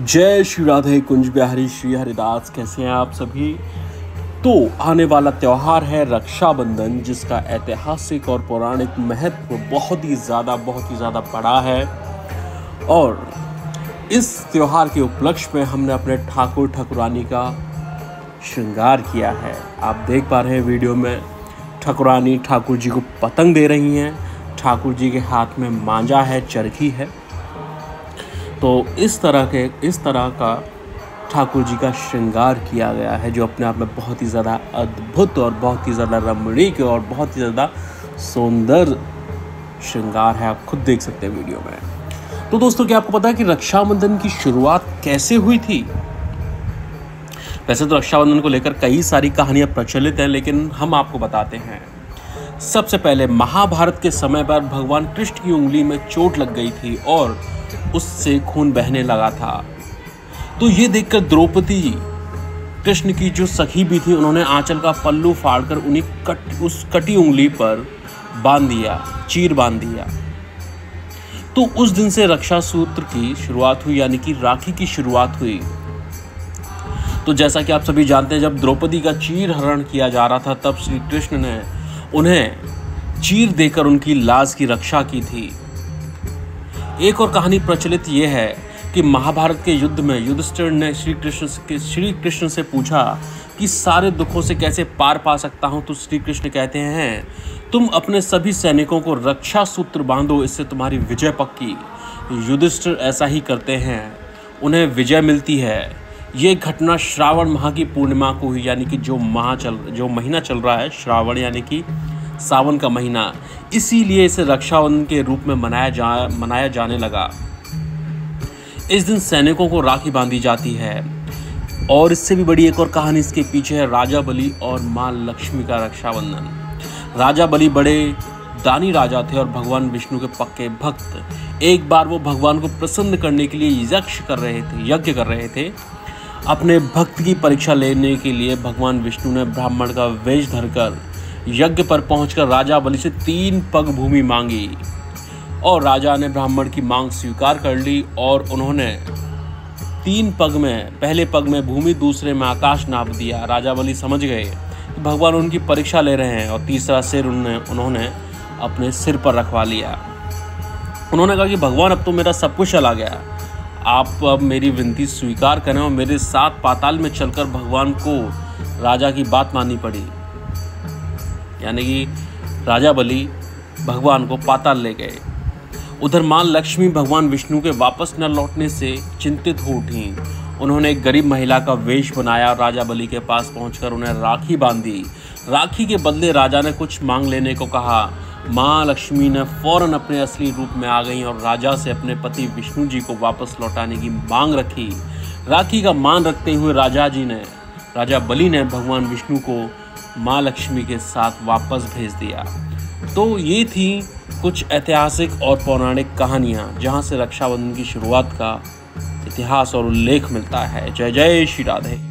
जय श्री राधे कुंज बिहारी श्री हरिदास। कैसे हैं आप सभी। तो आने वाला त्यौहार है रक्षाबंधन, जिसका ऐतिहासिक और पौराणिक महत्व बहुत ही ज़्यादा बड़ा है। और इस त्यौहार के उपलक्ष्य में हमने अपने ठाकुर ठाकुरानी का श्रृंगार किया है। आप देख पा रहे हैं वीडियो में, ठाकुरानी ठाकुर जी को पतंग दे रही हैं। ठाकुर जी के हाथ में मांझा है, चरखी है। तो इस तरह का ठाकुर जी का श्रृंगार किया गया है, जो अपने आप में बहुत ही ज़्यादा अद्भुत और बहुत ही ज़्यादा रमणीक और बहुत ही ज़्यादा सुंदर श्रृंगार है। आप खुद देख सकते हैं वीडियो में। तो दोस्तों, क्या आपको पता है कि रक्षाबंधन की शुरुआत कैसे हुई थी? वैसे तो रक्षाबंधन को लेकर कई सारी कहानियाँ प्रचलित हैं, लेकिन हम आपको बताते हैं। सबसे पहले महाभारत के समय पर भगवान कृष्ण की उंगली में चोट लग गई थी और उससे खून बहने लगा था। तो ये देखकर द्रौपदी कृष्ण की जो सखी भी थी, उन्होंने आंचल का पल्लू फाड़कर उस कटी उंगली पर चीर बांध दिया। तो उस दिन से रक्षा सूत्र की शुरुआत हुई, यानी कि राखी की शुरुआत हुई। तो जैसा कि आप सभी जानते हैं, जब द्रौपदी का चीर हरण किया जा रहा था, तब श्री कृष्ण ने उन्हें चीर देकर उनकी लाज की रक्षा की थी। एक और कहानी प्रचलित ये है कि महाभारत के युद्ध में युधिष्ठिर ने श्री कृष्ण से पूछा कि सारे दुखों से कैसे पार पा सकता हूँ। तो श्री कृष्ण कहते हैं, तुम अपने सभी सैनिकों को रक्षा सूत्र बांधो, इससे तुम्हारी विजय पक्की। युधिष्ठिर ऐसा ही करते हैं, उन्हें विजय मिलती है। ये घटना श्रावण माह की पूर्णिमा को हुई, यानी कि जो महीना चल रहा है श्रावण, यानी कि सावन का महीना, इसीलिए इसे रक्षाबंधन के रूप में मनाया जाने लगा। इस दिन सैनिकों को राखी बांधी जाती है। और इससे भी बड़ी एक और कहानी इसके पीछे है, राजा बलि और माँ लक्ष्मी का रक्षाबंधन। राजा बलि बड़े दानी राजा थे और भगवान विष्णु के पक्के भक्त। एक बार वो भगवान को प्रसन्न करने के लिए यज्ञ कर रहे थे। अपने भक्त की परीक्षा लेने के लिए भगवान विष्णु ने ब्राह्मण का वेश धरकर यज्ञ पर पहुंचकर राजा बलि से 3 पग भूमि मांगी, और राजा ने ब्राह्मण की मांग स्वीकार कर ली। और उन्होंने 3 पग में, पहले पग में भूमि, दूसरे में आकाश नाप दिया। राजा बलि समझ गए कि भगवान उनकी परीक्षा ले रहे हैं, और तीसरा सिर उन्होंने अपने सिर पर रखवा लिया। उन्होंने कहा कि भगवान, अब तो मेरा सब कुछ चला गया, आप अब मेरी विनती स्वीकार करें। और मेरे साथ पाताल में चलकर भगवान को राजा की बात माननी पड़ी, यानी कि राजा बलि भगवान को पाताल ले गए। उधर मां लक्ष्मी भगवान विष्णु के वापस न लौटने से चिंतित हो उठी। उन्होंने एक गरीब महिला का वेश बनाया और राजा बलि के पास पहुंचकर उन्हें राखी बांधी। राखी के बदले राजा ने कुछ मांग लेने को कहा। मां लक्ष्मी ने फौरन अपने असली रूप में आ गई और राजा से अपने पति विष्णु जी को वापस लौटाने की मांग रखी। राखी का मान रखते हुए राजा बलि ने भगवान विष्णु को माँ लक्ष्मी के साथ वापस भेज दिया। तो ये थी कुछ ऐतिहासिक और पौराणिक कहानियाँ, जहाँ से रक्षाबंधन की शुरुआत का इतिहास और उल्लेख मिलता है। जय जय श्री राधे।